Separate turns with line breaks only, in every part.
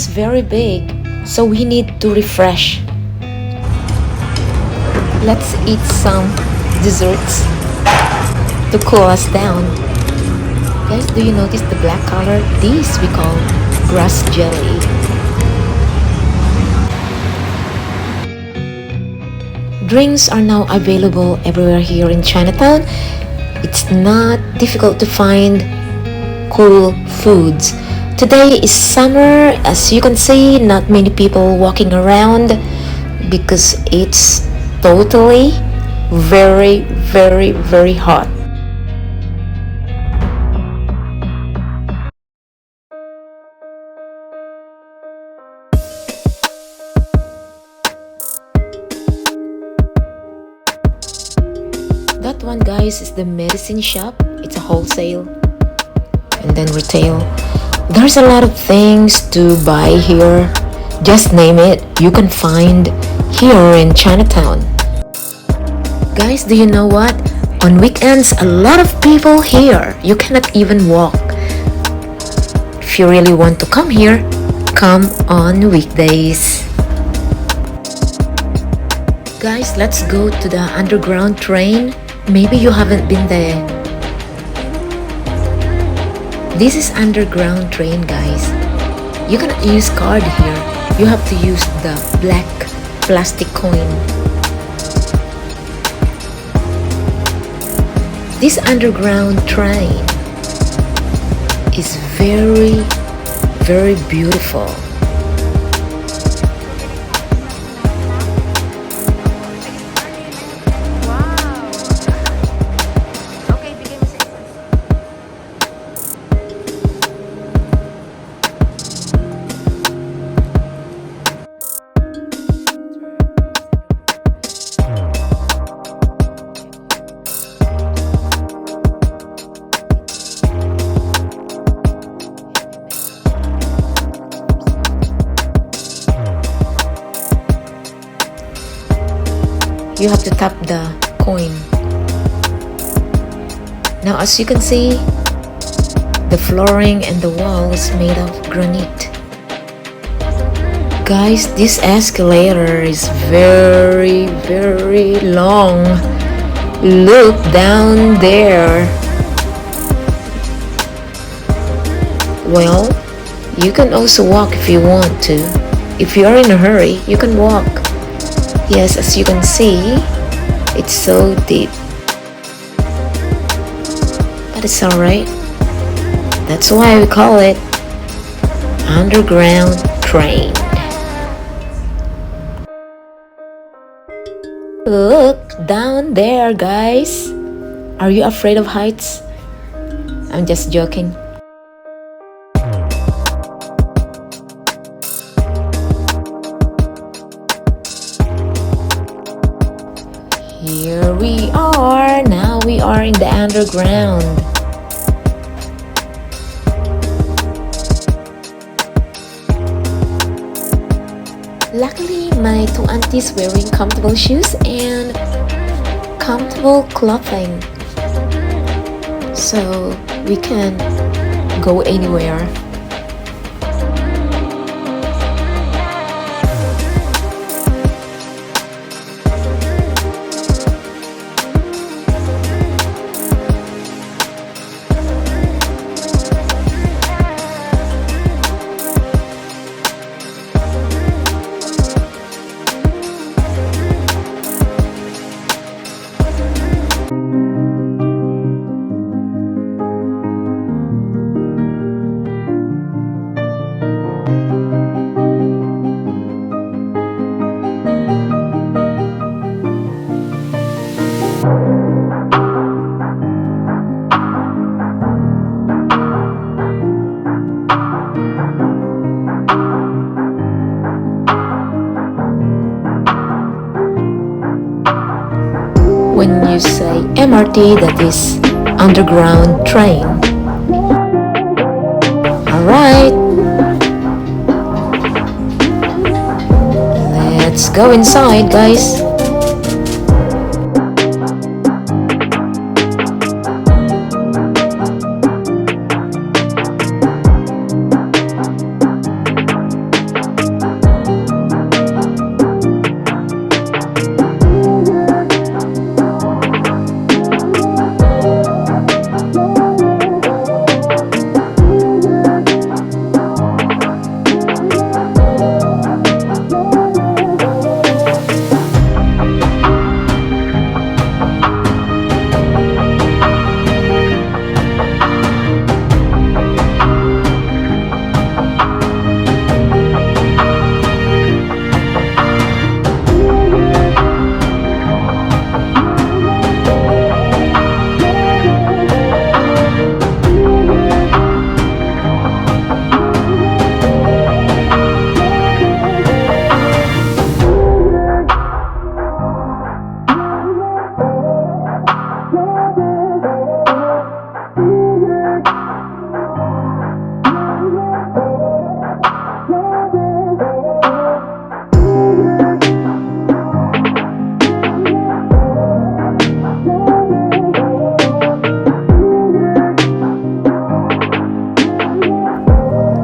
very big, so we need to refresh. Let's eat some desserts to cool us down. Guys, do you notice the black color? This we call grass jelly. Drinks are now available everywhere here in Chinatown. It's not difficult to find cool foods. Today is summer, as you can see, not many people walking around because it's totally very, very, very hot. That one, guys, is the medicine shop. It's a wholesale and then retail. There's a lot of things to buy here. Just name it, you can find here in Chinatown. Guys, do you know what? On weekends, a lot of people here. You cannot even walk. If you really want to come here, come on weekdays. Guys, let's go to the underground train. Maybe you haven't been there. This is underground train, guys. You cannot use card here. You have to use the black plastic coin. This underground train is very, very beautiful. You have to tap the coin. Now, as you can see, the flooring and the wall is made of granite. Guys, this escalator is very, very long. Look down there. Well, you can also walk if you want to. If you are in a hurry, you can walk. Yes, as you can see, it's so deep. But it's alright. That's why we call it underground train. Look down there, guys. Are you afraid of heights? I'm just joking. Here we are. Now we are in the underground. Luckily, my two aunties wearing comfortable shoes and comfortable clothing, so we can go anywhere. When you say MRT, that is underground train. Alright, let's go inside, guys.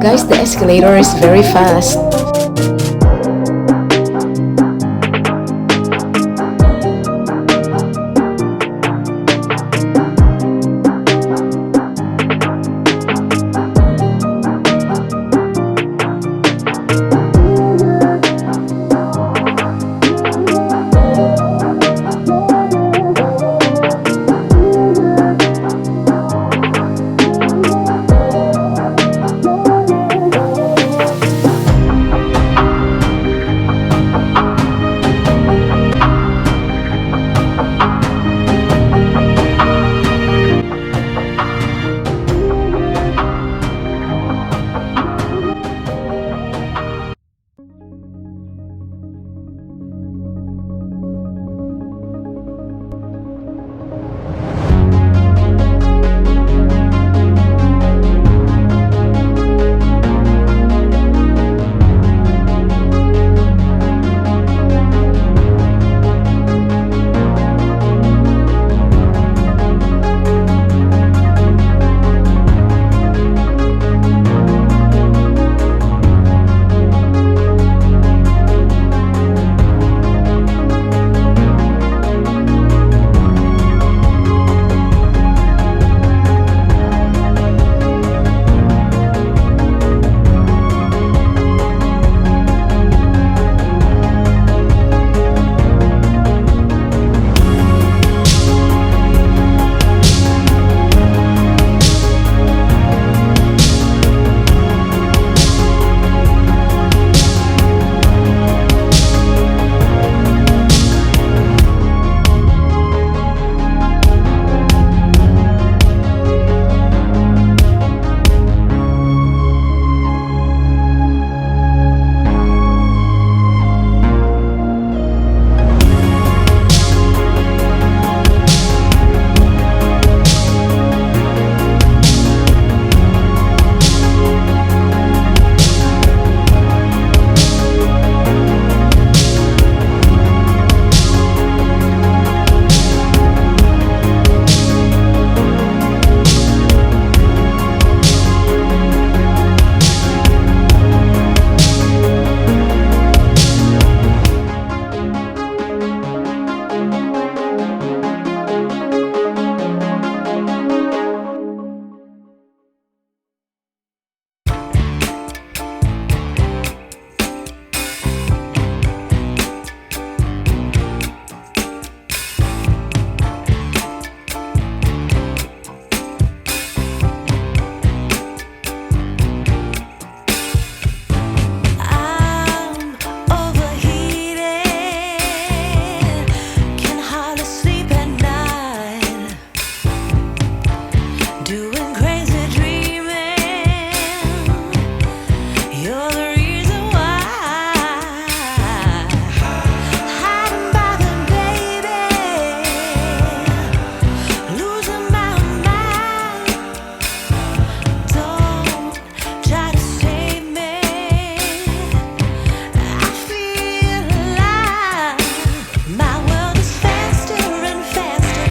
Guys, the escalator is very fast.